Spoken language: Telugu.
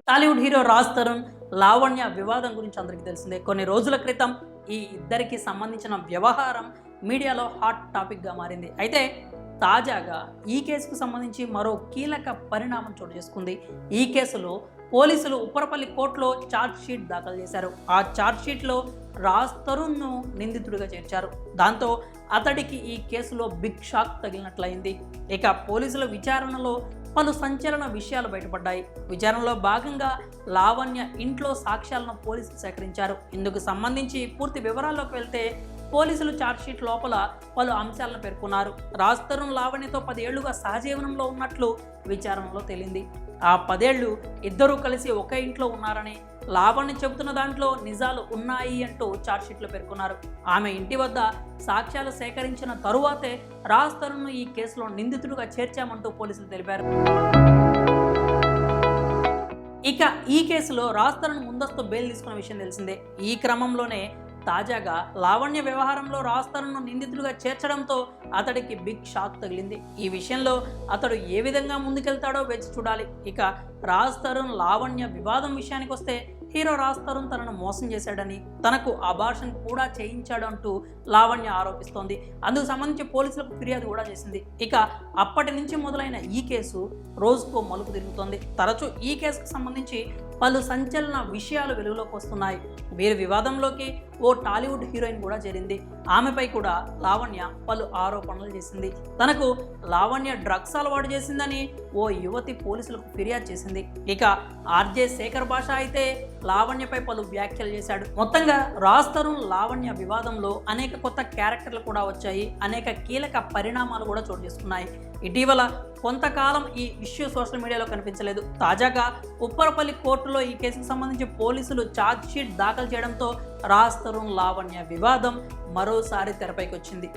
టాలీవుడ్ హీరో రాజ్ తరుణ్ లావణ్య వివాదం గురించి అందరికీ తెలిసిందే. కొన్ని రోజుల క్రితం ఈ ఇద్దరికి సంబంధించిన వ్యవహారం మీడియాలో హాట్ టాపిక్గా మారింది. అయితే తాజాగా ఈ కేసుకు సంబంధించి మరో కీలక పరిణామం చోటు చేసుకుంది. ఈ కేసులో పోలీసులు ఉప్పరపల్లి కోర్టులో ఛార్జ్ షీట్ దాఖలు చేశారు. ఆ ఛార్జ్ షీట్లో రాజ్ తరుణ్ను నిందితుడిగా చేర్చారు. దాంతో అతడికి ఈ కేసులో బిగ్ షాక్ తగిలినట్లయింది. ఇక పోలీసుల విచారణలో పలు సంచలన విషయాలు బయటపడ్డాయి. విచారణలో భాగంగా లావణ్య ఇంట్లో సాక్ష్యాలను పోలీసులు సేకరించారు. ఇందుకు సంబంధించి పూర్తి వివరాల్లోకి వెళ్తే పోలీసులు ఛార్జ్షీట్ లోపల పలు అంశాలను పేర్కొన్నారు. రాజ్ తరుణ్ లావణ్యతో 10 ఏళ్లుగా సహజీవనంలో ఉన్నట్లు విచారణలో తేలింది. ఆ 10 ఏళ్లు ఇద్దరూ కలిసి ఒకే ఇంట్లో ఉన్నారని, లావణ్య చెబుతున్న దాంట్లో నిజాలు ఉన్నాయి అంటూ ఛార్జ్షీట్లో పేర్కొన్నారు. ఆమె ఇంటి వద్ద సాక్ష్యాలు సేకరించిన తరువాతే రాజ్ తరుణ్ను ఈ కేసులో నిందితుడిగా చేర్చామంటూ పోలీసులు తెలిపారు. ఇక ఈ కేసులో రాజ్ తరుణ్ ముందస్తు బెయిల్ తీసుకున్న విషయం తెలిసిందే. ఈ క్రమంలోనే తాజాగా లావణ్య వ్యవహారంలో రాజ్ తరుణ్ను నిందితుడిగా చేర్చడంతో అతడికి బిగ్ షాక్ తగిలింది. ఈ విషయంలో అతడు ఏ విధంగా ముందుకెళ్తాడో వేచి చూడాలి. ఇక రాజ్ తరుణ్ లావణ్య వివాదం విషయానికి వస్తే హీరో రాజ్ తరుణ్ తనను మోసం చేశాడని, తనకు అబార్షన్ కూడా చేయించాడు అంటూ లావణ్య ఆరోపిస్తోంది. అందుకు సంబంధించి పోలీసులకు ఫిర్యాదు కూడా చేసింది. ఇక అప్పటి నుంచి మొదలైన ఈ కేసు రోజుకో మలుపు తిరుగుతోంది. తరచూ ఈ కేసుకు సంబంధించి పలు సంచలన విషయాలు వెలుగులోకి వస్తున్నాయి. వీరి వివాదంలోకి ఓ టాలీవుడ్ హీరోయిన్ కూడా చేరింది. ఆమెపై కూడా లావణ్య పలు ఆరోపణలు చేసింది. తనకు లావణ్య డ్రగ్స్ అలవాటు చేసిందని ఓ యువతి పోలీసులకు ఫిర్యాదు చేసింది. ఇక ఆర్జే శేఖర్ భాష అయితే లావణ్యపై పలు వ్యాఖ్యలు చేశాడు. మొత్తంగా రాజ్ తరుణ్ లావణ్య వివాదంలో అనేక కొత్త క్యారెక్టర్లు కూడా వచ్చాయి. అనేక కీలక పరిణామాలు కూడా చోటు చేసుకున్నాయి. ఇటీవల కొంతకాలం ఈ ఇష్యూ సోషల్ మీడియాలో కనిపించలేదు. తాజాగా ఉప్పరపల్లి కోర్టులో ఈ కేసుకు సంబంధించి పోలీసులు ఛార్జ్ షీట్ దాఖలు చేయడంతో రాజ్ తరుణ్ లావణ్య వివాదం మరోసారి తెరపైకి వచ్చింది.